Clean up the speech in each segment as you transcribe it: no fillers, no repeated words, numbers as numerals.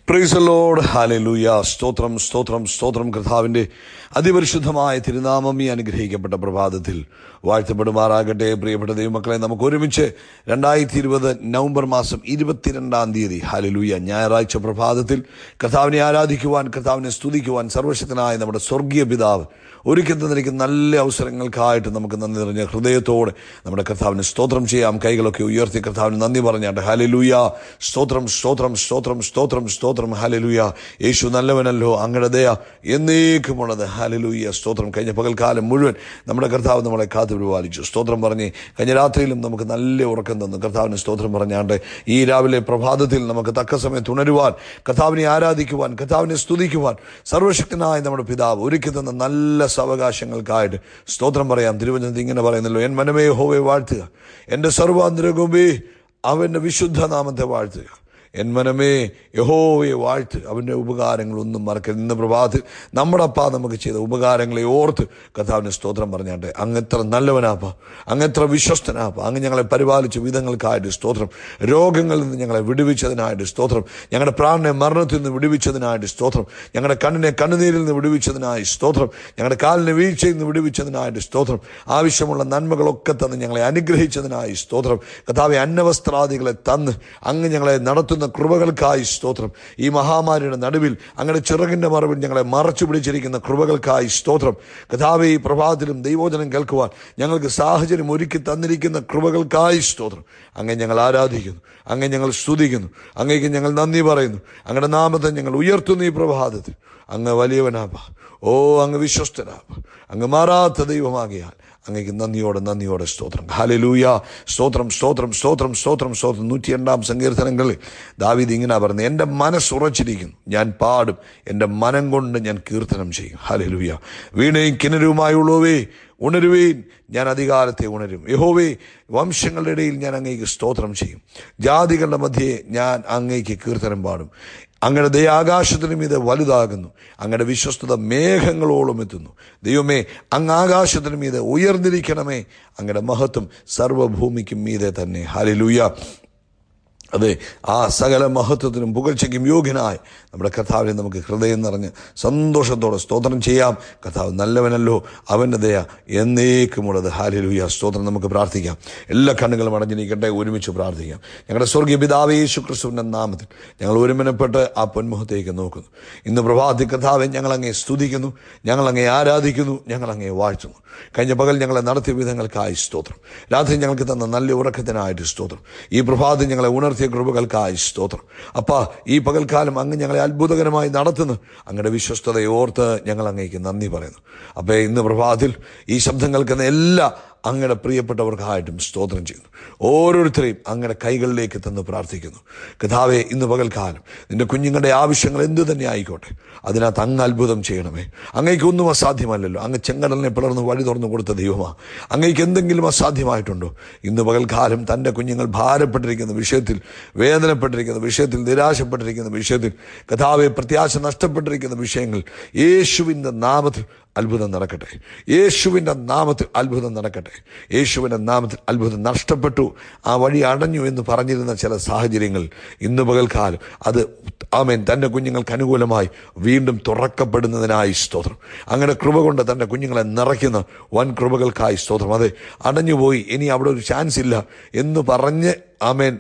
Praise the Lord. Hallelujah. സ്തോത്രം സ്തോത്രം സ്തോത്രം. കർത്താവിൻ്റെ അതിപരിശുദ്ധമായ തിരുനാമം ഈ അനുഗ്രഹിക്കപ്പെട്ട പ്രഭാതത്തിൽ വാഴ്ത്തപ്പെടുമാറാകട്ടെ. പ്രിയപ്പെട്ട ദൈവമക്കളെ, നമുക്ക് ഒരുമിച്ച് 2020 നവംബർ മാസം 22 ഹല്ലേലൂയ ഞായറാഴ്ച പ്രഭാതത്തിൽ കർത്താവിനെ ആരാധിക്കുവാൻ, കർത്താവിനെ സ്തുതിക്കുവാൻ സർവശക്തനായ നമ്മുടെ സ്വർഗീയ പിതാവ് ഒരുക്കി തന്നിരിക്കുന്ന നല്ല അവസരങ്ങൾക്കായിട്ട് നമുക്ക് നന്ദി നിറഞ്ഞ ഹൃദയത്തോടെ നമ്മുടെ കർത്താവിന് സ്തോത്രം ചെയ്യാം. കൈകളൊക്കെ ഉയർത്തി കർത്താവിന് നന്ദി പറഞ്ഞാട്ടെ. ഹല്ലേലൂയ. സ്തോത്രം സ്തോത്രം സ്തോത്രം സ്തോത്രം സ്തോത്രം. ഹല്ലേലൂയ. യേശു നല്ലവനല്ലോ, അങ്ങയുടെ ദയ എന്നേക്കുമുള്ളത്. ഹല്ലേലൂയ. സ്തോത്രം. കഴിഞ്ഞ പകൽക്കാലം മുഴുവൻ നമ്മുടെ കർത്താവ് നമ്മളെ കാത്തു പരിപാലിച്ചു. സ്തോത്രം പറഞ്ഞ് കഴിഞ്ഞ രാത്രിയിലും നമുക്ക് നല്ല ഉറക്കം തന്നു. കർത്താവിന് സ്തോത്രം പറഞ്ഞാണ്ട് ഈ രാവിലെ പ്രഭാതത്തിൽ നമുക്ക് തക്ക സമയത്ത് ഉണരുവാൻ, കർത്താവിനെ ആരാധിക്കുവാൻ, കർത്താവിനെ സ്തുതിക്കുവാൻ സർവശക്തനായ നമ്മുടെ പിതാവ് ഒരുക്കി തന്ന നല്ല അവകാശങ്ങൾക്കായിട്ട് സ്തോത്രം പറയാം. തിരുവചനത്തിൽ ഇങ്ങനെ പറയുന്നല്ലോ, എൻ മനമേ യഹോവയെ വാഴ്ത്തുക, എൻ്റെ സർവാന്തരംഗമേ അവൻ്റെ വിശുദ്ധ നാമത്തെ വാഴ്ത്തുക. എൻ മനമേ യഹോവയെ വാഴ്ത്ത്, അവൻ്റെ ഉപകാരങ്ങളൊന്നും മറക്കരുത്. ഇന്ന് പ്രഭാതത്തിൽ നമ്മുടെ അപ്പ നമുക്ക് ചെയ്ത ഉപകാരങ്ങളെ ഓർത്ത് കർത്താവിന് സ്തോത്രം പറഞ്ഞാട്ടെ. അങ്ങെത്ര നല്ലവനാപ്പ, അങ്ങെത്ര വിശ്വസ്തനാപ്പ, അങ്ങ് ഞങ്ങളെ പരിപാലിച്ച വിധങ്ങൾക്കായിട്ട് സ്തോത്രം. രോഗങ്ങളിൽ നിന്ന് ഞങ്ങളെ വിടുവിച്ചതിനായിട്ട് സ്തോത്രം. ഞങ്ങളുടെ പ്രാണനെ മരണത്തിൽ നിന്ന് വിടുവിച്ചതിനായിട്ട് സ്തോത്രം. ഞങ്ങളുടെ കണ്ണിനെ കണ്ണുനീരിൽ നിന്ന് വിടുവിച്ചതിനായി സ്തോത്രം. ഞങ്ങളുടെ കാലിനെ വീഴ്ചയിൽ നിന്ന് വിടുവിച്ചതിനായിട്ട് സ്തോത്രം. ആവശ്യമുള്ള നന്മകളൊക്കെ തന്ന് ഞങ്ങളെ അനുഗ്രഹിച്ചതിനായി സ്തോത്രം. കർത്താവെ, അന്നവസ്ത്രാദികളെ തന്ന് അങ്ങ് ഞങ്ങളെ നടത്തുന്ന കൃപകൾക്കായി സ്തോത്രം. ഈ മഹാമാരിയുടെ നടുവിൽ അങ്ങയുടെ ചിറകിന്റെ മറവിൽ ഞങ്ങളെ മറച്ചു പിടിച്ചിരിക്കുന്ന കൃപകൾക്കായി സ്തോത്രം. കർത്താവേ, ഈ പ്രഭാതത്തിലും ദൈവവചനം കേൾക്കുവാൻ ഞങ്ങൾക്ക് സാഹചര്യം ഒരുക്കി തന്നിരിക്കുന്ന കൃപകൾക്കായി സ്തോത്രം. അങ്ങേ ഞങ്ങൾ ആരാധിക്കുന്നു, അങ്ങേ ഞങ്ങൾ സ്തുതിക്കുന്നു, അങ്ങേക്ക് ഞങ്ങൾ നന്ദി പറയുന്നു. അങ്ങയുടെ നാമത്തെ ഞങ്ങൾ ഉയർത്തുന്നു. ഈ പ്രഭാതത്തിൽ അങ്ങ് വലിയവനാപ്പ, ഓ അങ്ങ് വിശ്വസ്തനാപ്പ, അങ്ങ് മാറാത്ത ദൈവമാകിയാൽ അങ്ങേക്ക് നന്ദിയോടെ സ്തോത്രം. ഹല്ലേലൂയ. സ്തോത്രം സ്തോത്രം സ്തോത്രം സ്തോത്രം സ്തോത്രം. 102 സങ്കീർത്തനങ്ങളിൽ ദാവീദ് ഇങ്ങനെ പറയുന്നത്, എൻ്റെ മനസ്സുറച്ചിരിക്കുന്നു, ഞാൻ പാടും, എൻ്റെ മനം കൊണ്ട് ഞാൻ കീർത്തനം ചെയ്യും. ഹല്ലേലൂയ. വീണയും കിണരുമായുള്ളവേ ഉണരുവേൻ, ഞാൻ അധികാരത്തെ ഉണരും. യഹോവേ, വംശങ്ങളുടെ ഇടയിൽ ഞാൻ അങ്ങേക്ക് സ്തോത്രം ചെയ്യും. ജാതികളുടെ മധ്യേ ഞാൻ അങ്ങേക്ക് കീർത്തനം പാടും. അങ്ങയുടെ ദയ ആകാശത്തിനും ഇത് വലുതാകുന്നു, അങ്ങയുടെ വിശ്വസ്തത മേഘങ്ങളോളം എത്തുന്നു. ദൈവമേ, അങ്ങ് ആകാശത്തിനും ഇത് ഉയർന്നിരിക്കണമേ, അങ്ങയുടെ മഹത്വം സർവ്വഭൂമിക്കും മീതെ തന്നെ. ഹല്ലേലൂയ. അതെ, ആ സകല മഹത്വത്തിനും പുകഴ്ചയ്ക്കും യോഗ്യനായ നമ്മുടെ കർത്താവിനെ നമുക്ക് ഹൃദയം നിറഞ്ഞ് സന്തോഷത്തോടെ സ്തോത്രം ചെയ്യാം. കർത്താവ് നല്ലവനല്ലോ, അവൻ്റെ ദയ എന്നേക്കുമുള്ളത്. ഹല്ലേലൂയ. സ്തോത്രം. നമുക്ക് പ്രാർത്ഥിക്കാം. എല്ലാ കണ്ണുകളും അടഞ്ഞിരിക്കട്ടെ. ഒരുമിച്ച് പ്രാർത്ഥിക്കാം. ഞങ്ങളുടെ സ്വർഗീയ പിതാവേ, യേശു ക്രിസ്തുവിൻ്റെ നാമത്തിൽ ഞങ്ങൾ ഒരുമനപ്പെട്ട് ആ പൊന്മുഖത്തേക്ക് നോക്കുന്നു. ഇന്ന് പ്രഭാതത്തിൽ കർത്താവെ, ഞങ്ങളങ്ങേ സ്തുതിക്കുന്നു, ഞങ്ങളങ്ങേ ആരാധിക്കുന്നു, ഞങ്ങളങ്ങേ വാഴ്ത്തുന്നു. കഴിഞ്ഞ പകൽ ഞങ്ങളെ നടത്തിയ വിധങ്ങൾക്കായി സ്തോത്രം. രാത്രി ഞങ്ങൾക്ക് തന്ന നല്ല ഉറക്കത്തിനായിട്ട് സ്തോത്രം. ഈ പ്രഭാതം ഞങ്ങളെ ഉണർത്തിയ കൃപകൾക്കായി സ്തോത്രം. അപ്പാ, ഈ പകൽക്കാലം അങ്ങ് ഞങ്ങളെ അത്ഭുതകരമായി നടത്തുന്നു. അങ്ങയുടെ വിശ്വസ്തതയെ ഓർത്ത് ഞങ്ങൾ അങ്ങേക്ക് നന്ദി പറയുന്നു. അപ്പോൾ ഇന്ന് പ്രഭാതത്തിൽ ഈ ശബ്ദം കേൾക്കുന്ന എല്ലാ അങ്ങയുടെ പ്രിയപ്പെട്ടവർക്കായിട്ടും സ്തോത്രം ചെയ്യുന്നു. ഓരോരുത്തരെയും അങ്ങയുടെ കൈകളിലേക്ക് തന്ന് പ്രാർത്ഥിക്കുന്നു. കർത്താവേ, ഇന്ന് പകൽക്കാലം നിന്റെ കുഞ്ഞുങ്ങളുടെ ആവശ്യങ്ങൾ എന്തു തന്നെ ആയിക്കോട്ടെ, അതിനകത്ത് അങ്ങ് അത്ഭുതം ചെയ്യണമേ. അങ്ങേക്ക് ഒന്നും അസാധ്യമല്ലല്ലോ. അങ്ങ് ചെങ്കടലിനെ പിളർന്ന് വഴി തുറന്നു കൊടുത്ത ദൈവമാണ്. അങ്ങേക്ക് എന്തെങ്കിലും അസാധ്യമായിട്ടുണ്ടോ? ഇന്ന് പകൽക്കാലം തൻ്റെ കുഞ്ഞുങ്ങൾ ഭാരപ്പെട്ടിരിക്കുന്ന വിഷയത്തിൽ, വേദനപ്പെട്ടിരിക്കുന്ന വിഷയത്തിൽ, നിരാശപ്പെട്ടിരിക്കുന്ന വിഷയത്തിൽ, കർത്താവേ, പ്രത്യാശ നഷ്ടപ്പെട്ടിരിക്കുന്ന വിഷയങ്ങൾ യേശുവിൻ്റെ നാമത്തിൽ അത്ഭുതം നടക്കട്ടെ. യേശുവിൻ്റെ നാമത്തിൽ അത്ഭുതം നടക്കട്ടെ. യേശുവിൻ്റെ നാമത്തിൽ അത്ഭുതം. നഷ്ടപ്പെട്ടു, ആ വഴി അടഞ്ഞു എന്ന് പറഞ്ഞിരുന്ന ചില സാഹചര്യങ്ങൾ ഇന്ന് പകൽക്കാലം അത് ആമേൻ തൻ്റെ കുഞ്ഞുങ്ങൾക്ക് അനുകൂലമായി വീണ്ടും തുറക്കപ്പെടുന്നതിനായി സ്തോത്രം. അങ്ങനെ കൃപ കൊണ്ട് തൻ്റെ കുഞ്ഞുങ്ങളെ നിറയ്ക്കുന്ന വൻ കൃപകൾക്കായി സ്തോത്രം. അതെ, അടഞ്ഞുപോയി, ഇനി അവിടെ ഒരു ചാൻസ് ഇല്ല എന്ന് പറഞ്ഞ് ആമേൻ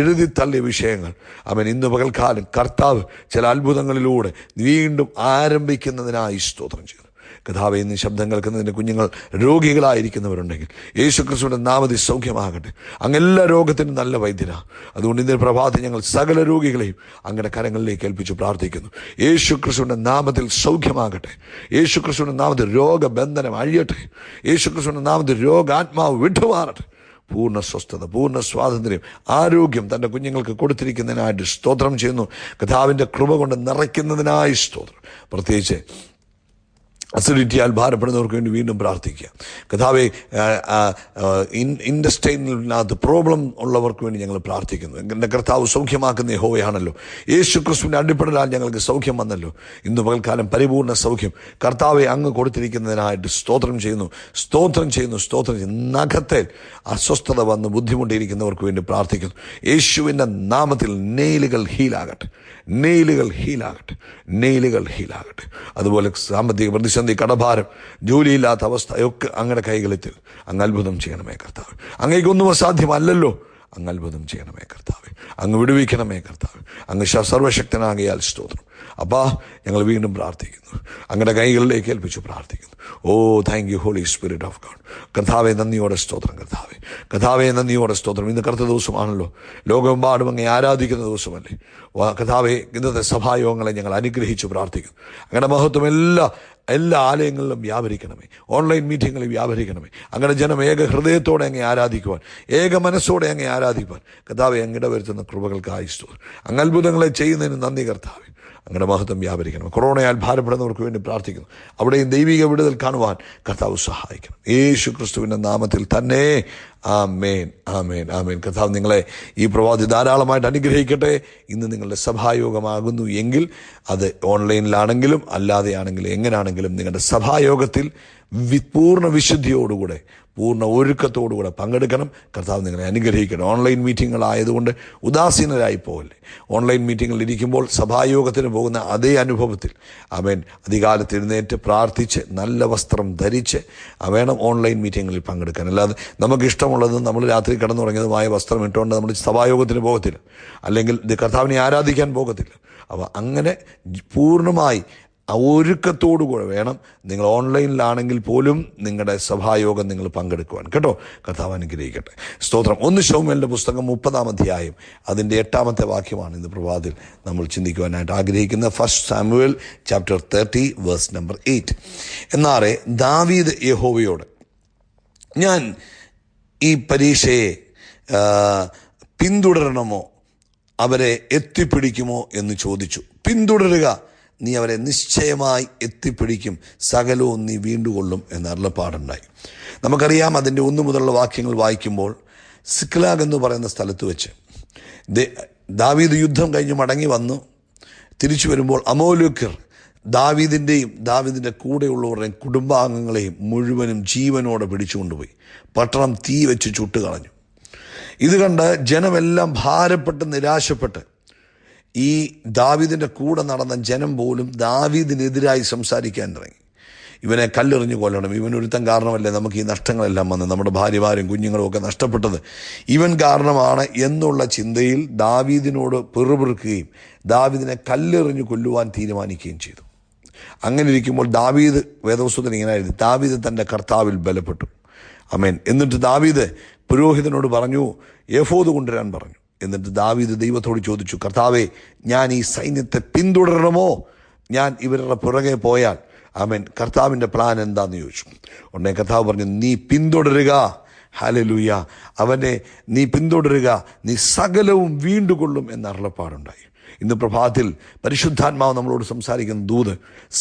എഴുതി തള്ളിയ വിഷയങ്ങൾ ആമേൻ ഇന്ന് പകൽക്കാലം കർത്താവ് ചില അത്ഭുതങ്ങളിലൂടെ വീണ്ടും ആരംഭിക്കുന്നതിനായി സ്തോത്രം ചെയ്യുന്നു. കർത്താവേ, ഇന്ന് ശബ്ദം കേൾക്കുന്നതിൻ്റെ കുഞ്ഞുങ്ങൾ രോഗികളായിരിക്കുന്നവരുണ്ടെങ്കിൽ യേശു ക്രിസ്തുവിൻ്റെ നാമത്തിൽ സൗഖ്യമാകട്ടെ. അങ്ങെല്ലാ രോഗത്തിനും നല്ല വൈദ്യനാണ്. അതുകൊണ്ട് ഇന്ന് പ്രഭാതത്തിൽ ഞങ്ങൾ സകല രോഗികളെയും അങ്ങയുടെ കരങ്ങളിലേക്ക് ഏൽപ്പിച്ച് പ്രാർത്ഥിക്കുന്നു. യേശു ക്രിസ്തുവിൻ്റെ നാമത്തിൽ സൗഖ്യമാകട്ടെ. യേശു ക്രിസ്തുവിൻ്റെ നാമത്തിൽ രോഗബന്ധനം അഴിയട്ടെ. യേശു ക്രിസ്തുവിൻ്റെ നാമത്തിൽ രോഗാത്മാവ് വിട്ടുമാറട്ടെ. പൂർണ്ണ സ്വസ്ഥത, പൂർണ്ണ സ്വാതന്ത്ര്യം, ആരോഗ്യം തൻ്റെ കുഞ്ഞുങ്ങൾക്ക് കൊടുത്തിരിക്കുന്നതിനായിട്ട് സ്തോത്രം ചെയ്യുന്നു. കർത്താവിൻ്റെ കൃപ കൊണ്ട് നിറയ്ക്കുന്നതിനായി സ്തോത്രം. പ്രത്യേകിച്ച് അസിഡിറ്റിയാൽ ഭാരപ്പെടുന്നവർക്ക് വേണ്ടി വീണ്ടും പ്രാർത്ഥിക്കുക. കർത്താവേ, ഇൻഡസ്റ്റൈനിനകത്ത് പ്രോബ്ലം ഉള്ളവർക്ക് വേണ്ടി ഞങ്ങൾ പ്രാർത്ഥിക്കുന്നു. എൻ്റെ കർത്താവ് സൗഖ്യമാക്കുന്ന യഹോവയാണല്ലോ. യേശു ക്രിസ്തുവിൻ്റെ അടിപ്പെടലാൽ ഞങ്ങൾക്ക് സൗഖ്യം വന്നല്ലോ. ഇന്ന് പകൽക്കാലം പരിപൂർണ്ണ സൗഖ്യം കർത്താവെ അങ്ങ് കൊടുത്തിരിക്കുന്നതിനായിട്ട് സ്തോത്രം ചെയ്യുന്നു, സ്തോത്രം ചെയ്യുന്നു, സ്തോത്രം ചെയ്യുന്നു. നഖത്തിൽ അസ്വസ്ഥത വന്ന് ബുദ്ധിമുട്ടിയിരിക്കുന്നവർക്ക് വേണ്ടി പ്രാർത്ഥിക്കുന്നു. യേശുവിൻ്റെ നാമത്തിൽ നെയിലുകൾ ഹീലാകട്ടെ. നെയിലുകൾ ഹീലാകട്ടെ, നെയിലുകൾ ഹീലാകട്ടെ. അതുപോലെ സാമ്പത്തിക പ്രതിസന്ധി, കടഭാരം, ജോലിയില്ലാത്ത അവസ്ഥയൊക്കെ അങ്ങയുടെ കൈകളിൽ അങ്ങ് അത്ഭുതം ചെയ്യണമേ കർത്താവ്. അങ്ങേക്കൊന്നും അസാധ്യമല്ലല്ലോ. അങ്ങ് അത്ഭുതം ചെയ്യണമേ കർത്താവ്. അങ്ങ് വിടുവിക്കണമേ കർത്താവ്. അങ്ങ് സർവശക്തനാകിയാൽ സ്തോത്രം. അപ്പാ, ഞങ്ങൾ വീണ്ടും പ്രാർത്ഥിക്കുന്നു, അങ്ങയുടെ കൈകളിലേക്ക് ഏൽപ്പിച്ചു പ്രാർത്ഥിക്കുന്നു. Oh, thank you Holy Spirit of God. കർത്താവെ, നന്ദിയോടെ സ്തോത്രം. കർത്താവെ, നന്ദിയോടെ സ്തോത്രം. ഇന്ന് കറുത്ത ദിവസമാണല്ലോ, ലോകമെമ്പാടും അങ്ങേ ആരാധിക്കുന്ന ദിവസമല്ലേ കർത്താവെ. ഇന്നത്തെ സഭായോഗങ്ങളെ ഞങ്ങൾ അനുഗ്രഹിച്ചു പ്രാർത്ഥിക്കുന്നു. അങ്ങയുടെ മഹത്വം എല്ലാ ആലയങ്ങളിലും വ്യാപരിക്കണമേ, ഓൺലൈൻ മീറ്റിങ്ങുകളിൽ വ്യാപരിക്കണമേ. അങ്ങനെ ജനം ഏക ഹൃദയത്തോടെ അങ്ങേ ആരാധിക്കുവാൻ, ഏക മനസ്സോടെ അങ്ങേ ആരാധിക്കുവാൻ കർത്താവെ അങ്ങയുടെ വരുത്തുന്ന കൃപകൾക്കായി സ്തോത്രം. അങ്ങ് അത്ഭുതങ്ങളെ ചെയ്യുന്നതിന് നന്ദി കർത്താവെ. അങ്ങയുടെ മഹത്വം വ്യാപരിക്കണം. കൊറോണയാൽ ഭാരപ്പെടുന്നവർക്ക് വേണ്ടി പ്രാർത്ഥിക്കുന്നു. അവിടെയും ദൈവിക വിടുതൽ കാണുവാൻ കർത്താവ് സഹായിക്കണം. യേശു ക്രിസ്തുവിൻ്റെ നാമത്തിൽ തന്നെ. ആമേൻ, ആമേൻ, ആമേൻ. കർത്താവ് നിങ്ങളെ ഈ പ്രവാദി ധാരാളമായിട്ട് അനുഗ്രഹിക്കട്ടെ. ഇന്ന് നിങ്ങളുടെ സഭായോഗമാകുന്നു എങ്കിൽ അത് ഓൺലൈനിലാണെങ്കിലും അല്ലാതെയാണെങ്കിലും എങ്ങനെയാണെങ്കിലും നിങ്ങളുടെ സഭായോഗത്തിൽ പൂർണ്ണ വിശുദ്ധിയോടുകൂടെ, പൂർണ്ണ ഒരുക്കത്തോടുകൂടെ പങ്കെടുക്കണം. കർത്താവ് നിങ്ങളെ അനുഗ്രഹിക്കണം. ഓൺലൈൻ മീറ്റിങ്ങുകളായതുകൊണ്ട് ഉദാസീനരായി പോകല്ലേ. ഓൺലൈൻ മീറ്റിങ്ങിൽ ഇരിക്കുമ്പോൾ സഭായോഗത്തിന് പോകുന്ന അതേ അനുഭവത്തിൽ ആമേൻ അധികാലത്ത് എഴുന്നേറ്റ് പ്രാർത്ഥിച്ച് നല്ല വസ്ത്രം ധരിച്ച് വേണം ഓൺലൈൻ മീറ്റിങ്ങുകളിൽ പങ്കെടുക്കാൻ. അല്ലാതെ നമുക്കിഷ്ടമുള്ളതും നമ്മൾ രാത്രി കിടന്നുറങ്ങിയതുമായ വസ്ത്രം ഇട്ടുകൊണ്ട് നമ്മൾ സഭായോഗത്തിന് പോകത്തില്ല, അല്ലെങ്കിൽ കർത്താവിനെ ആരാധിക്കാൻ പോകത്തില്ല. അപ്പോൾ അങ്ങനെ പൂർണ്ണമായി ഒരുക്കത്തോടുകൂടെ വേണം നിങ്ങൾ ഓൺലൈനിലാണെങ്കിൽ പോലും നിങ്ങളുടെ സഭായോഗം നിങ്ങൾ പങ്കെടുക്കുവാൻ കേട്ടോ. കർത്താവ് അനുഗ്രഹിക്കട്ടെ. സ്തോത്രം. 1 ശമൂവേലിന്റെ പുസ്തകം 30-ാം അധ്യായം അതിൻ്റെ 8-ാമത്തെ വാക്യമാണ് ഇന്ന് പ്രഭാതത്തിൽ നമ്മൾ ചിന്തിക്കുവാനായിട്ട് ആഗ്രഹിക്കുന്ന. 1 സാമുവേൽ ചാപ്റ്റർ 30 വേഴ്സ് നമ്പർ 8. എന്നാറെ ദാവീദ് യഹോവയോട്, ഞാൻ ഈ പരീക്ഷയെ പിന്തുടരണമോ അവരെ എത്തിപ്പിടിക്കുമോ എന്ന് ചോദിച്ചു. പിന്തുടരുക, നീ അവരെ നിശ്ചയമായി എത്തിപ്പിടിക്കും, സകലവും നീ വീണ്ടുകൊള്ളും എന്ന അരുളപ്പാടുണ്ടായി. നമുക്കറിയാം, അതിൻ്റെ 1 മുതലുള്ള വാക്യങ്ങൾ വായിക്കുമ്പോൾ സിക്ലാഗ് എന്ന് പറയുന്ന സ്ഥലത്ത് വെച്ച് ദാവീദ് യുദ്ധം കഴിഞ്ഞ് മടങ്ങി വന്നു തിരിച്ചു വരുമ്പോൾ അമോലേക്യർ ദാവീദിൻ്റെയും ദാവീദിൻ്റെ കൂടെയുള്ളവരുടെയും കുടുംബാംഗങ്ങളെയും മുഴുവനും ജീവനോടെ പിടിച്ചുകൊണ്ടുപോയി. പട്ടണം തീ വെച്ച് ചുട്ടുകളഞ്ഞു. ഇത് കണ്ട് ജനമെല്ലാം ഭാരപ്പെട്ട് നിരാശപ്പെട്ട് ഈ ദാവീദിൻ്റെ കൂടെ നടന്ന ജനം പോലും ദാവീദിനെതിരായി സംസാരിക്കാൻ തുടങ്ങി. ഇവനെ കല്ലെറിഞ്ഞു കൊല്ലണം, ഇവനൊരുത്തൻ കാരണമല്ലേ നമുക്ക് ഈ നഷ്ടങ്ങളെല്ലാം വന്ന്, നമ്മുടെ ഭാര്യമാരും കുഞ്ഞുങ്ങളും ഒക്കെ നഷ്ടപ്പെട്ടത് ഇവൻ കാരണമാണ് എന്നുള്ള ചിന്തയിൽ ദാവീദിനോട് പിറുപിറുക്കുകയും ദാവീദിനെ കല്ലെറിഞ്ഞു കൊല്ലുവാൻ തീരുമാനിക്കുകയും ചെയ്തു. അങ്ങനെ ഇരിക്കുമ്പോൾ ദാവീദ്, വേദപുസ്തകത്തിൽ ഇങ്ങനെ എഴുതി, ദാവീദ് തൻ്റെ കർത്താവിൽ ബലപ്പെട്ടു. ആമേൻ. എന്നിട്ട് ദാവീദ് പുരോഹിതനോട് പറഞ്ഞു, എഫോദ് കൊണ്ടുവരാൻ പറഞ്ഞു. എന്നിട്ട് ദാവീദ് ദൈവത്തോട് ചോദിച്ചു, കർത്താവേ, ഞാൻ ഈ സൈന്യത്തെ പിന്തുടരണമോ? ഞാൻ ഇവരുടെ പുറകെ പോയാൽ ആമേൻ കർത്താവിൻ്റെ പ്ലാൻ എന്താണെന്ന് ചോദിച്ചു. ഉടനെ കർത്താവ് പറഞ്ഞു, നീ പിന്തുടരുക. ഹല്ലേലൂയ. അവനെ നീ പിന്തുടരുക, നീ സകലവും വീണ്ടുകൊള്ളും എന്ന അരുളപ്പാടുണ്ടായി. ഇന്ന് പ്രഭാതത്തിൽ പരിശുദ്ധാത്മാവ് നമ്മളോട് സംസാരിക്കുന്ന ദൂത്,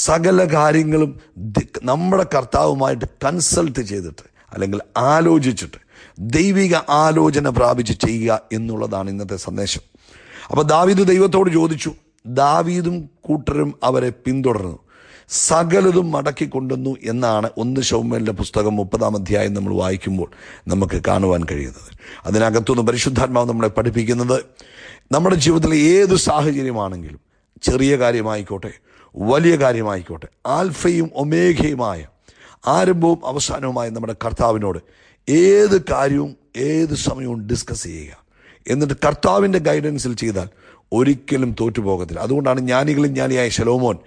സകല കാര്യങ്ങളും നമ്മുടെ കർത്താവുമായിട്ട് കൺസൾട്ട് ചെയ്തിട്ട് അല്ലെങ്കിൽ ആലോചിച്ചിട്ട് ദൈവിക ആലോചന പ്രാപിച്ച് ചെയ്യുക എന്നുള്ളതാണ് ഇന്നത്തെ സന്ദേശം. അപ്പോൾ ദാവീദ് ദൈവത്തോട് ചോദിച്ചു. ദാവീദും കൂട്ടരും അവരെ പിന്തുടർന്നു, സകലതും മടക്കി കൊണ്ടുവന്നു എന്നാണ് 1 ശമൂവേലിന്റെ പുസ്തകം 30-ാം അധ്യായം നമ്മൾ വായിക്കുമ്പോൾ നമുക്ക് കാണുവാൻ കഴിയുന്നത്. അതിനകത്തുനിന്ന് പരിശുദ്ധാത്മാവ് നമ്മളെ പഠിപ്പിക്കുന്നത്, നമ്മുടെ ജീവിതത്തിലെ ഏത് സാഹചര്യമാണെങ്കിലും, ചെറിയ കാര്യമായിക്കോട്ടെ വലിയ കാര്യമായിക്കോട്ടെ, ആൽഫയും ഒമേഗയുമായ ആരംഭവും അവസാനവുമായ നമ്മുടെ കർത്താവിനോട് ഏത് കാര്യവും ഏത് സമയവും ഡിസ്കസ് ചെയ്യുക. എന്നിട്ട് കർത്താവിൻ്റെ ഗൈഡൻസിൽ ചെയ്താൽ ഒരിക്കലും തോറ്റുപോകത്തില്ല. അതുകൊണ്ടാണ് ജ്ഞാനികളിൽ ജ്ഞാനിയായ ശലോമോൻ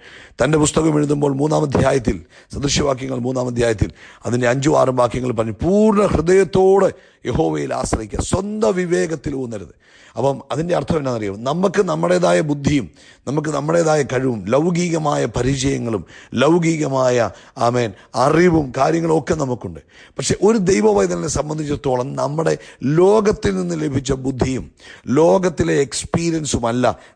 തൻ്റെ പുസ്തകം എഴുതുമ്പോൾ 3-ാം അധ്യായത്തിൽ, സദൃശ്യവാക്യങ്ങൾ 3-ാം അധ്യായത്തിൽ അതിൻ്റെ 5-6 വാക്യങ്ങൾ പറഞ്ഞു, പൂർണ്ണ ഹൃദയത്തോടെ യഹോവയിൽ ആശ്രയിക്കുക, സ്വന്തം വിവേകത്തിൽ ഊന്നരുത്. അപ്പം അതിൻ്റെ അർത്ഥം എന്നാണെന്നറിയാം, നമുക്ക് നമ്മുടേതായ ബുദ്ധിയും നമുക്ക് നമ്മുടേതായ കഴിവും ലൗകികമായ പരിചയങ്ങളും ലൗകികമായ ആമേൻ അറിവും കാര്യങ്ങളും ഒക്കെ നമുക്കുണ്ട്. പക്ഷെ ഒരു ദൈവവൈതലിനെ സംബന്ധിച്ചിടത്തോളം നമ്മുടെ ലോകത്തിൽ നിന്ന് ലഭിച്ച ബുദ്ധിയും ലോകത്തിലെ എക്സ്പീരിയൻസുമല്ല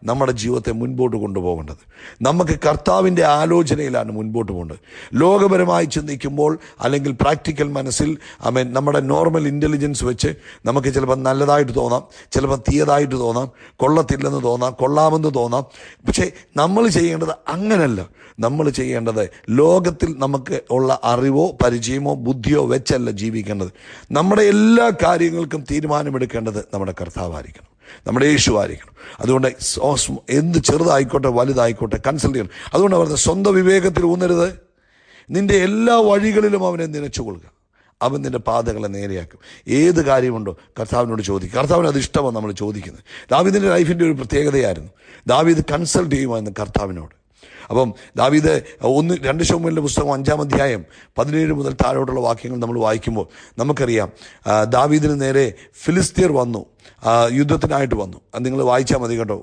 നമ്മുടെ ജീവിതത്തെ മുൻപോട്ട് കൊണ്ടുപോകേണ്ടത്. നമുക്ക് കർത്താവിൻ്റെ ആലോചനയിലാണ് മുൻപോട്ട് പോകേണ്ടത്. ലോകപരമായി ചിന്തിക്കുമ്പോൾ അല്ലെങ്കിൽ പ്രാക്ടിക്കൽ മനസ്സിൽ ആമേൻ നമ്മുടെ നോർമൽ ഇൻ്റലിജൻസ് വെച്ച് നമുക്ക് ചിലപ്പോൾ നല്ലതായിട്ട് തോന്നാം, ചിലപ്പോൾ തീയതായിട്ട് തോന്നാം, കൊള്ളത്തില്ലെന്ന് തോന്നാം, കൊള്ളാമെന്ന് തോന്നാം. പക്ഷേ നമ്മൾ ചെയ്യേണ്ടത് അങ്ങനല്ല. നമ്മൾ ചെയ്യേണ്ടത് ലോകത്തിൽ നമുക്ക് ഉള്ള അറിവോ പരിചയമോ ബുദ്ധിയോ വെച്ചല്ല ജീവിക്കേണ്ടത്. നമ്മുടെ എല്ലാ കാര്യങ്ങൾക്കും തീരുമാനമെടുക്കേണ്ടത് നമ്മുടെ കർത്താവായിരിക്കണം. നമ്മുടെ യേശു ആയിരിക്കണം. അതുകൊണ്ട് എന്ത് ചെറുതായിക്കോട്ടെ വലുതായിക്കോട്ടെ കൺസൾട്ട് ചെയ്യണം. അതുകൊണ്ട് പറഞ്ഞത് സ്വന്തം വിവേകത്തിൽ ഊന്നരുത്, നിന്റെ എല്ലാ വഴികളിലും അവനെ നനച്ചുകൊള്ളുക, അവൻ നിന്റെ പാതകളെ നേരെയാക്കും. ഏത് കാര്യമുണ്ടോ കർത്താവിനോട് ചോദിക്കുക. കർത്താവിന് അത് ഇഷ്ടമാണ് നമ്മൾ ചോദിക്കുന്നത്. ദാവീദിൻ്റെ ലൈഫിൻ്റെ ഒരു പ്രത്യേകതയായിരുന്നു, ദാവീദ് കൺസൾട്ട് ചെയ്യുമായിരുന്നു കർത്താവിനോട്. അപ്പം ദാവീദ് 2 ശമൂവേലിൻ്റെ പുസ്തകം 5-ാം അധ്യായം 17 മുതൽ താഴോട്ടുള്ള വാക്യങ്ങൾ നമ്മൾ വായിക്കുമ്പോൾ നമുക്കറിയാം, ദാവീദിന് നേരെ ഫിലിസ്തീർ വന്നു, യുദ്ധത്തിനായിട്ട് വന്നു. അത് നിങ്ങൾ വായിച്ചാൽ മതി കേട്ടോ,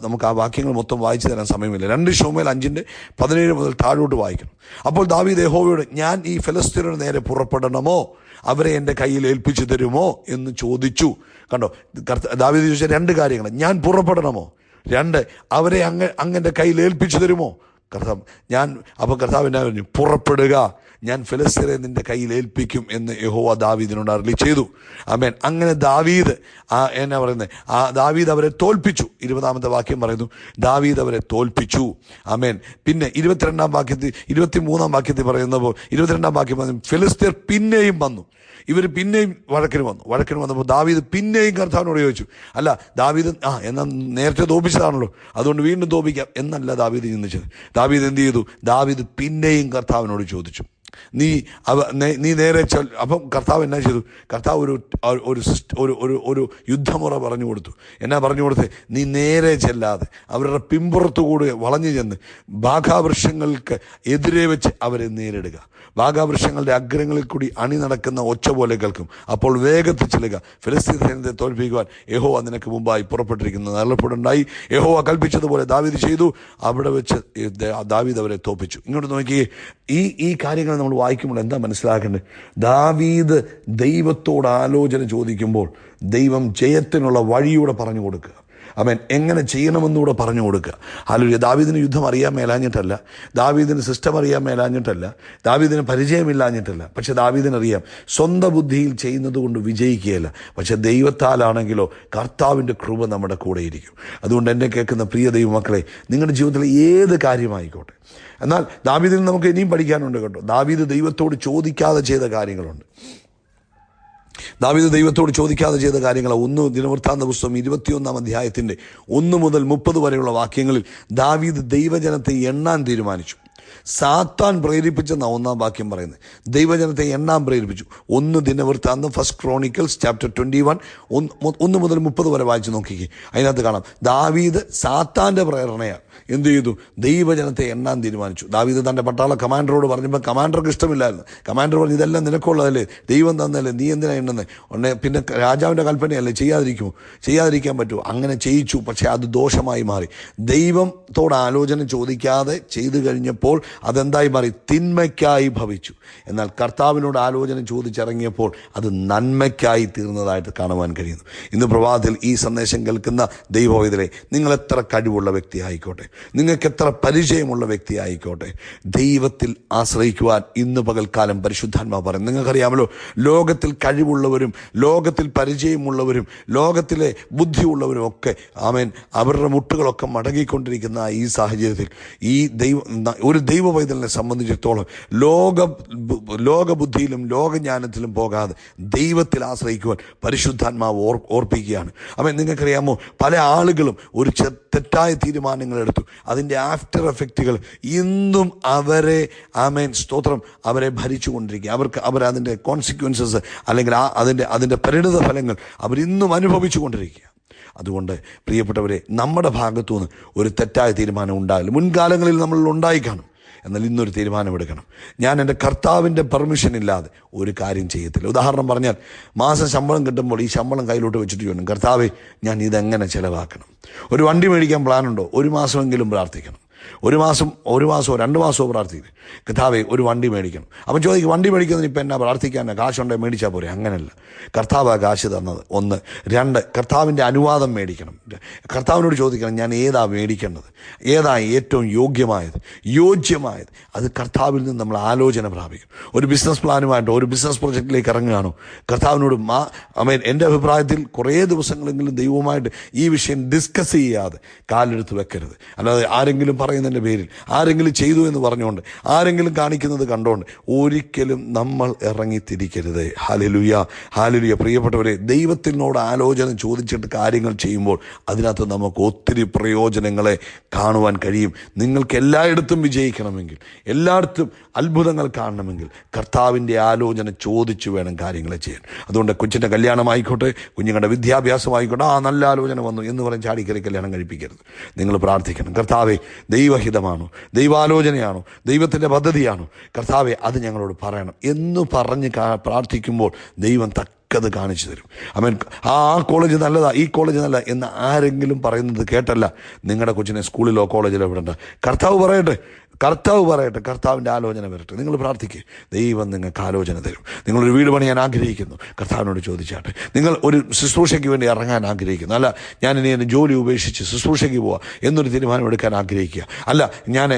നമുക്ക് ആ വാക്യങ്ങൾ മൊത്തം വായിച്ചു തരാൻ സമയമില്ല. 2 ശമൂവേൽ 5:17 മുതൽ താഴോട്ട് വായിക്കണം. അപ്പോൾ ദാവീദ് യഹോവയോട്, ഞാൻ ഈ ഫിലിസ്തീനു നേരെ പുറപ്പെടണമോ, അവരെ എൻ്റെ കയ്യിൽ ഏൽപ്പിച്ചു തരുമോ എന്ന് ചോദിച്ചു. കണ്ടോ, ദാവീദ് ചോദിച്ച 2 കാര്യങ്ങൾ: ഞാൻ പുറപ്പെടണമോ, 2 അവരെ അങ്ങൻ്റെ കയ്യിൽ ഏൽപ്പിച്ചു തരുമോ. അപ്പോൾ കർത്താവ് എന്നാ പറഞ്ഞു? പുറപ്പെടുക, ഞാൻ ഫിലിസ്തീനെ നിന്റെ കയ്യിൽ ഏൽപ്പിക്കും എന്ന് യഹോവ ദാവീദിനോട് അരുളി ചെയ്തു. ആമേൻ. അങ്ങനെ ദാവീദ് എന്നാ പറയുന്നത്, ദാവീദ് അവരെ തോൽപ്പിച്ചു. 20-ാമത്തെ വാക്യം പറയുന്നു, ദാവീദ് അവരെ തോൽപ്പിച്ചു. ആമേൻ. പിന്നെ 23-ാം വാക്യത്തിൽ പറയുന്നപ്പോൾ 22-ാം വാക്യം പറഞ്ഞു, ഫിലിസ്തീർ പിന്നെയും വന്നു. ഇവർ പിന്നെയും വഴക്കിന് വന്നപ്പോൾ ദാവീദ് പിന്നെയും കർത്താവിനോട് ചോദിച്ചു. അല്ല, ദാവീദ് എന്നാൽ നേരത്തെ തോൽപ്പിച്ചതാണല്ലോ, അതുകൊണ്ട് വീണ്ടും തോൽപ്പിക്കാം എന്നല്ല ദാവീദ് ചിന്തിച്ചത്. ദാവീദ് എന്ത് ചെയ്തു? ദാവീദ് പിന്നെയും കർത്താവിനോട് ചോദിച്ചു, നീ നേരെ അപ്പം കർത്താവ് എന്നാ ചെയ്തു? കർത്താവ് ഒരു യുദ്ധമുറ പറഞ്ഞു കൊടുത്തു. എന്നാ പറഞ്ഞു കൊടുത്തേ? നീ നേരെ ചെല്ലാതെ അവരുടെ പിമ്പുറത്തുകൂടെ വളഞ്ഞു ചെന്ന് ബാഘാവൃക്ഷങ്ങൾക്ക് എതിരെ വെച്ച് അവരെ നേരിടുക. ബാഘാവൃക്ഷങ്ങളുടെ അഗ്രങ്ങളിൽ കൂടി അണി നടക്കുന്ന ഒച്ച പോലെ കേൾക്കും. അപ്പോൾ വേഗത്തിൽ ചെല്ലുക, ഫിലിസ്തീൻ സൈന്യത്തെ തോൽപ്പിക്കുവാൻ യഹോവ നിനക്ക് മുമ്പായി പുറപ്പെട്ടിരിക്കുന്നത് അരുളപ്പാടുണ്ടായി. യഹോവ കൽപ്പിച്ചതുപോലെ ദാവീദ് ചെയ്തു. അവിടെ വെച്ച് ദാവീദ് അവരെ തോൽപ്പിച്ചു. ഇങ്ങോട്ട് നോക്കിയേ, ഈ കാര്യങ്ങൾ നമ്മൾ വായിക്കുമ്പോൾ എന്താ മനസ്സിലാക്കേണ്ടത്? ദാവീദ് ദൈവത്തോട് ആലോചന ചോദിക്കുമ്പോൾ ദൈവം ജയത്തിനുള്ള വഴിയൂടെ പറഞ്ഞു കൊടുക്കുക. അവൻ എങ്ങനെ ചെയ്യണമെന്നൂടെ പറഞ്ഞു കൊടുക്കുക. ഹല്ലേലൂയ. ദാവീദിന് യുദ്ധം അറിയാൻ മേലാഞ്ഞിട്ടല്ല, ദാവീദിന് സിസ്റ്റം അറിയാൻ മേലാഞ്ഞിട്ടല്ല, ദാവീദിന് പരിചയമില്ലാഞ്ഞിട്ടല്ല. പക്ഷെ ദാവീദിനറിയാം, സ്വന്തം ബുദ്ധിയിൽ ചെയ്യുന്നത് കൊണ്ട് വിജയിക്കുകയല്ല, പക്ഷെ ദൈവത്താലാണെങ്കിലോ കർത്താവിൻ്റെ കൃപ നമ്മുടെ കൂടെ ഇരിക്കും. അതുകൊണ്ട് എന്നെ കേൾക്കുന്ന പ്രിയ ദൈവമക്കളെ, നിങ്ങളുടെ ജീവിതത്തിലെ ഏത് കാര്യമായിക്കോട്ടെ, എന്നാൽ ദാവീദിൽ നമുക്ക് ഇനിയും പഠിക്കാനുണ്ട് കേട്ടോ. ദാവീദ് ദൈവത്തോട് ചോദിക്കാതെ ചെയ്ത കാര്യങ്ങളുണ്ട്. ദാവീദ് ദൈവത്തോട് ചോദിക്കാതെ ചെയ്ത കാര്യങ്ങൾ 1 ദിനവൃത്താന്ത പുസ്തകം 21-ാം അധ്യായത്തിൻ്റെ 1 മുതൽ 30 വരെയുള്ള വാക്യങ്ങളിൽ ദാവീദ് ദൈവജനത്തെ എണ്ണാൻ തീരുമാനിച്ചു. സാത്താൻ പ്രേരിപ്പിച്ചെന്ന 1-ാം വാക്യം പറയുന്നത്. ദൈവജനത്തെ എണ്ണാൻ പ്രേരിപ്പിച്ചു. 1 ദിനവൃത്താന്തം, ഫസ്റ്റ് ക്രോണിക്കൽസ് ചാപ്റ്റർ 21 1 മുതൽ 30 വരെ വായിച്ചു നോക്കിക്കേ. അതിനകത്ത് കാണാം, ദാവീദ് സാത്താൻ്റെ പ്രേരണയാൽ എന്ത് ചെയ്തു? ദൈവജനത്തെ എണ്ണാൻ തീരുമാനിച്ചു. ദാവീദ് തൻ്റെ പട്ടാള കമാൻഡറോട് പറഞ്ഞപ്പോൾ കമാൻഡർക്ക് ഇഷ്ടമില്ലായിരുന്നു. കമാൻഡർ പറഞ്ഞു, ഇതെല്ലാം നിനക്കുള്ളതല്ലേ, ദൈവം തന്നല്ലേ, നീ എന്തിനാ എണ്ണുന്നത്? പിന്നെ രാജാവിൻ്റെ കൽപ്പനയല്ലേ, ചെയ്യാതിരിക്കാൻ പറ്റുമോ? അങ്ങനെ ചെയ്യിച്ചു. പക്ഷെ അത് ദോഷമായി മാറി. ദൈവത്തോട് ആലോചന ചോദിക്കാതെ ചെയ്തു കഴിഞ്ഞപ്പോൾ അതെന്തായി മാറി? തിന്മയ്ക്കായി ഭവിച്ചു. എന്നാൽ കർത്താവിനോട് ആലോചന ചോദിച്ചിറങ്ങിയപ്പോൾ അത് നന്മയ്ക്കായി തീർന്നതായിട്ട് കാണുവാൻ കഴിയുന്നു. ഇന്ന് പ്രഭാതത്തിൽ ഈ സന്ദേശം കേൾക്കുന്ന ദൈവവേദനെ, നിങ്ങൾ എത്ര കഴിവുള്ള വ്യക്തി ആയിക്കോട്ടെ, നിങ്ങൾക്ക് എത്ര പരിചയമുള്ള വ്യക്തി ആയിക്കോട്ടെ, ദൈവത്തിൽ ആശ്രയിക്കുവാൻ ഇന്ന് പകൽക്കാലം പരിശുദ്ധാത്മാവ് പറയും. നിങ്ങൾക്കറിയാമല്ലോ, ലോകത്തിൽ കഴിവുള്ളവരും ലോകത്തിൽ പരിചയമുള്ളവരും ലോകത്തിലെ ബുദ്ധിയുള്ളവരും ഒക്കെ ആമേൻ അവരുടെ മുട്ടുകളൊക്കെ മടങ്ങിക്കൊണ്ടിരിക്കുന്ന ഈ സാഹചര്യത്തിൽ ഒരു ദൈവവൈതലിനെ സംബന്ധിച്ചിടത്തോളം ലോകബുദ്ധിയിലും ലോകജ്ഞാനത്തിലും പോകാതെ ദൈവത്തിൽ ആശ്രയിക്കുവാൻ പരിശുദ്ധാത്മാവ് ഓർപ്പിക്കുകയാണ്. ആമേൻ. നിങ്ങൾക്കറിയാമോ, പല ആളുകളും ഒരു തെറ്റായ തീരുമാനങ്ങൾ എടുത്തു. അതിൻ്റെ ആഫ്റ്റർ എഫക്റ്റുകൾ ഇന്നും അവരെ സ്തോത്രം അവരെ ഭരിച്ചുകൊണ്ടിരിക്കുക. അവരതിൻ്റെ കോൺസിക്വൻസസ് അല്ലെങ്കിൽ അതിൻ്റെ പരിണിത ഫലങ്ങൾ അവരിന്നും അനുഭവിച്ചു കൊണ്ടിരിക്കുക. അതുകൊണ്ട് പ്രിയപ്പെട്ടവരെ, നമ്മുടെ ഭാഗത്തുനിന്ന് ഒരു തെറ്റായ തീരുമാനം ഉണ്ടാകില്ല. മുൻകാലങ്ങളിൽ നമ്മൾ ഉണ്ടായി കാണും. എന്നാൽ ഇന്നൊരു തീരുമാനമെടുക്കണം. ഞാൻ എൻ്റെ കർത്താവിൻ്റെ പെർമിഷൻ ഇല്ലാതെ ഒരു കാര്യം ചെയ്യത്തില്ല. ഉദാഹരണം പറഞ്ഞാൽ, മാസം ശമ്പളം കിട്ടുമ്പോൾ ഈ ശമ്പളം കയ്യിലോട്ട് വെച്ചിട്ട് ചോദിക്കണം, കർത്താവേ, ഞാൻ ഇതെങ്ങനെ ചിലവാക്കണം? ഒരു വണ്ടി മേടിക്കാൻ പ്ലാനുണ്ടോ? 1 മാസമെങ്കിലും പ്രാർത്ഥിക്കണം. 1 മാസമോ 2 മാസമോ പ്രാർത്ഥിക്കും, കർത്താവേ ഒരു വണ്ടി മേടിക്കണം. അപ്പം ചോദിക്കും, വണ്ടി മേടിക്കുന്നതിന് ഇപ്പം എന്നാ പ്രാർത്ഥിക്കാൻ? കാശുണ്ടെങ്കിൽ മേടിച്ചാൽ പോരെ? അങ്ങനെയല്ല. കർത്താവ് ആ കാശ് തന്നത് 1. 2, കർത്താവിൻ്റെ അനുവാദം മേടിക്കണം. കർത്താവിനോട് ചോദിക്കണം, ഞാൻ ഏതാ മേടിക്കേണ്ടത്, ഏതാ ഏറ്റവും യോജ്യമായത്. അത് കർത്താവിൽ നിന്ന് നമ്മൾ ആലോചന പ്രാപിക്കും. ഒരു ബിസിനസ് പ്ലാനുമായിട്ടോ ഒരു ബിസിനസ് പ്രൊജക്റ്റിലേക്ക് ഇറങ്ങുകയാണോ, കർത്താവിനോട് എൻ്റെ അഭിപ്രായത്തിൽ കുറേ ദിവസങ്ങളെങ്കിലും ദൈവവുമായിട്ട് ഈ വിഷയം ഡിസ്കസ് ചെയ്യാതെ കാലെടുത്ത് വെക്കരുത്. അല്ലാതെ ആരെങ്കിലും പറയുന്നതിൻ്റെ പേരിൽ, ആരെങ്കിലും ചെയ്തു എന്ന് പറഞ്ഞുകൊണ്ട്, ആരെങ്കിലും കാണിക്കുന്നത് കണ്ടുകൊണ്ട് ഒരിക്കലും നമ്മൾ ഇറങ്ങിത്തിരിക്കരുത്. Hallelujah, hallelujah. പ്രിയപ്പെട്ടവരെ, ദൈവത്തിനോട് ആലോചന ചോദിച്ചിട്ട് കാര്യങ്ങൾ ചെയ്യുമ്പോൾ അതിനകത്ത് നമുക്ക് ഒത്തിരി പ്രയോജനങ്ങളെ കാണുവാൻ കഴിയും. നിങ്ങൾക്ക് എല്ലായിടത്തും വിജയിക്കണമെങ്കിൽ, എല്ലായിടത്തും അത്ഭുതങ്ങൾ കാണണമെങ്കിൽ കർത്താവിൻ്റെ ആലോചന ചോദിച്ചു വേണം കാര്യങ്ങളെ ചെയ്യാൻ. അതുകൊണ്ട് കൊച്ചിൻ്റെ കല്യാണമായിക്കോട്ടെ, കുഞ്ഞുങ്ങളുടെ വിദ്യാഭ്യാസമായിക്കോട്ടെ, നല്ല ആലോചന വന്നു എന്ന് പറഞ്ഞ് ചാടിക്കറി കല്യാണം കഴിപ്പിക്കരുത്. നിങ്ങൾ പ്രാർത്ഥിക്കണം, കർത്താവേ, ദൈവഹിതമാണോ, ദൈവാലോചനയാണോ, ദൈവത്തിൻ്റെ പദ്ധതിയാണോ, കർത്താവേ അത് ഞങ്ങളോട് പറയണം എന്ന് പറഞ്ഞ് പ്രാർത്ഥിക്കുമ്പോൾ ദൈവം അത് കാണിച്ചു തരും. ആമേൻ. ആ കോളേജ് നല്ലതാ, ഈ കോളേജ് നല്ല എന്ന് ആരെങ്കിലും പറയുന്നത് കേട്ടല്ല നിങ്ങളുടെ കൊച്ചിനെ സ്കൂളിലോ കോളേജിലോ വിടണ്ട. കർത്താവ് പറയട്ടെ, കർത്താവിൻ്റെ ആലോചന വരട്ടെ. നിങ്ങൾ പ്രാർത്ഥിക്കുക, ദൈവം നിങ്ങൾക്ക് ആലോചന തരും. നിങ്ങളൊരു വീട് പണിയാൻ ആഗ്രഹിക്കുന്നു, കർത്താവിനോട് ചോദിച്ചാട്ടെ. നിങ്ങൾ ഒരു ശുശ്രൂഷയ്ക്ക് വേണ്ടി ഇറങ്ങാൻ ആഗ്രഹിക്കുന്നു, അല്ല ഞാൻ ഇനി എൻ്റെ ജോലി ഉപേക്ഷിച്ച് ശുശ്രൂഷയ്ക്ക് പോവാം എന്നൊരു തീരുമാനമെടുക്കാൻ ആഗ്രഹിക്കുക, അല്ല ഞാൻ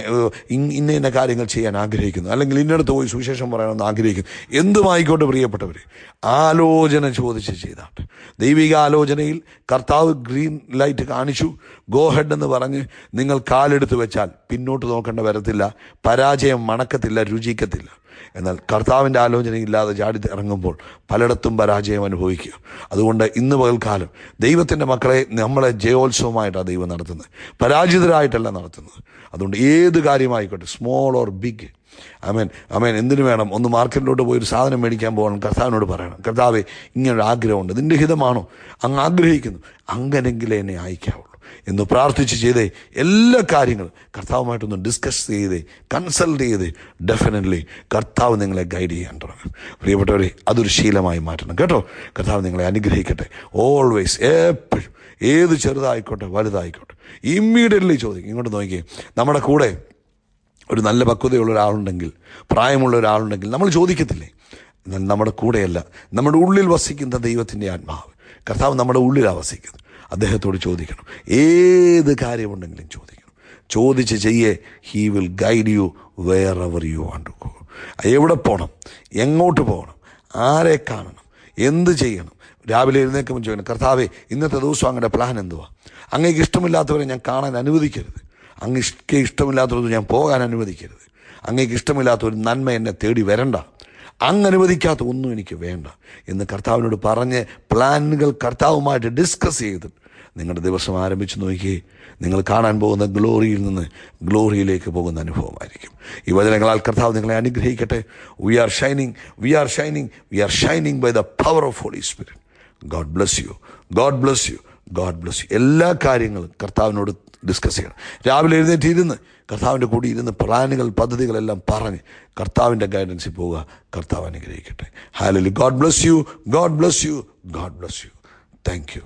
ഇന്ന കാര്യങ്ങൾ ചെയ്യാൻ ആഗ്രഹിക്കുന്നു, അല്ലെങ്കിൽ ഇന്നടത്ത് പോയി സുവിശേഷം പറയണമെന്ന് ആഗ്രഹിക്കുന്നു, എന്തുമായിക്കോട്ടെ പ്രിയപ്പെട്ടവർ, ആലോചന ചോദിച്ച് ചെയ്താട്ടെ. ദൈവിക ആലോചനയിൽ കർത്താവ് ഗ്രീൻ ലൈറ്റ് കാണിച്ചു, ഗോ ഹെഡ് എന്ന് പറഞ്ഞ് നിങ്ങൾ കാലെടുത്ത് വെച്ചാൽ പിന്നോട്ട് നോക്കേണ്ട വരത്തില്ല, പരാജയം മണക്കത്തില്ല, രുചിക്കത്തില്ല. എന്നാൽ കർത്താവിൻ്റെ ആലോചനയില്ലാതെ ചാടി ഇറങ്ങുമ്പോൾ പലയിടത്തും പരാജയം അനുഭവിക്കുക. അതുകൊണ്ട് ഇന്ന് പകൽക്കാലം ദൈവത്തിൻ്റെ മക്കളെ നമ്മളെ ജയോത്സവമായിട്ടാണ് ദൈവം നടത്തുന്നത്, പരാജിതരായിട്ടല്ല നടത്തുന്നത്. അതുകൊണ്ട് ഏത് കാര്യമായിക്കോട്ടെ, സ്മോൾ ഓർ ബിഗ്, അമേൻ. എന്തിനു വേണം, ഒന്ന് മാർക്കറ്റിലോട്ട് പോയി ഒരു സാധനം മേടിക്കാൻ പോകണം, കർത്താവിനോട് പറയണം, കർത്താവേ ഇങ്ങനൊരു ആഗ്രഹമുണ്ട്, നിൻ്റെ ഹിതമാണോ, അങ്ങ് ആഗ്രഹിക്കുന്നു, അങ്ങനെങ്കിലേ എന്നെ അയക്കാവുള്ളൂ എന്ന് പ്രാർത്ഥിച്ച് ചെയ്തേ എല്ലാ കാര്യങ്ങളും കർത്താവുമായിട്ടൊന്ന് ഡിസ്കസ് ചെയ്തേ, കൺസൾട്ട് ചെയ്തേ, ഡെഫിനറ്റ്ലി കർത്താവ് നിങ്ങളെ ഗൈഡ് ചെയ്യാൻ തുടങ്ങും. പ്രിയപ്പെട്ടവരെ, അതൊരു ശീലമായി മാറ്റണം കേട്ടോ. കർത്താവ് നിങ്ങളെ അനുഗ്രഹിക്കട്ടെ. ഓൾവേസ്, എപ്പോഴും, ഏത് ചെറുതായിക്കോട്ടെ വലുതായിക്കോട്ടെ, ഇമ്മീഡിയറ്റ്ലി ചോദിക്കും. ഇങ്ങോട്ട് നോക്കിയേ, നമ്മുടെ കൂടെ ഒരു നല്ല പക്വതയുള്ള ഒരാളുണ്ടെങ്കിൽ, പ്രായമുള്ള ഒരാളുണ്ടെങ്കിൽ നമ്മൾ ചോദിക്കത്തില്ലേ? എന്നാൽ നമ്മുടെ കൂടെയല്ല, നമ്മുടെ ഉള്ളിൽ വസിക്കുന്ന ദൈവത്തിൻ്റെ ആത്മാവ്, കർത്താവ് നമ്മുടെ ഉള്ളിലാണ് വസിക്കുന്നത്. അദ്ദേഹത്തോട് ചോദിക്കണം, ഏത് കാര്യമുണ്ടെങ്കിലും ചോദിക്കണം. ചോദിച്ച് ചെയ്യേ, he will guide you wherever you want to go. എവിടെ പോകണം, എങ്ങോട്ട് പോകണം, ആരെ കാണണം, എന്ത് ചെയ്യണം. രാവിലെ എഴുന്നേൽക്കുമ്പോൾ ചോദിക്കണം, കർത്താവേ ഇന്നത്തെ ദിവസം അങ്ങയുടെ പ്ലാൻ എന്തുവാ? അങ്ങേക്ക് ഇഷ്ടമില്ലാത്തവരെ ഞാൻ കാണാൻ അനുവദിക്കരുത്, അങ്ങേക്ക് ഇഷ്ടമില്ലാത്തവർക്ക് ഞാൻ പോകാൻ അനുവദിക്കരുത്, അങ്ങേക്ക് ഇഷ്ടമില്ലാത്ത ഒരു നന്മ എന്നെ തേടി വരണ്ട, അങ്ങ് അനുവദിക്കാത്ത ഒന്നും എനിക്ക് വേണ്ട എന്ന് കർത്താവിനോട് പറഞ്ഞ് പ്ലാനുകൾ കർത്താവുമായിട്ട് ഡിസ്കസ് ചെയ്ത് നിങ്ങളുടെ ദിവസം ആരംഭിച്ച് നോക്കിയേ, നിങ്ങൾ കാണാൻ പോകുന്ന ഗ്ലോറിയിൽ നിന്ന് ഗ്ലോറിയിലേക്ക് പോകുന്ന അനുഭവമായിരിക്കും. ഈ വചനങ്ങളാൽ കർത്താവ് നിങ്ങളെ അനുഗ്രഹിക്കട്ടെ. We are shining by the power of Holy Spirit. God bless you, God bless you, God bless you. എല്ലാ കാര്യങ്ങളും കർത്താവിനോട് ഡിസ്കസ് ചെയ്യണം. രാവിലെ എഴുന്നേറ്റ് ഇരുന്ന് കർത്താവിൻ്റെ കൂടി ഇരുന്ന് പ്ലാനുകൾ, പദ്ധതികളെല്ലാം പറഞ്ഞ് കർത്താവിൻ്റെ ഗൈഡൻസിൽ പോവുക. കർത്താവ് അനുഗ്രഹിക്കട്ടെ. Hallelujah. God bless you, God bless you, God bless U. Thank you.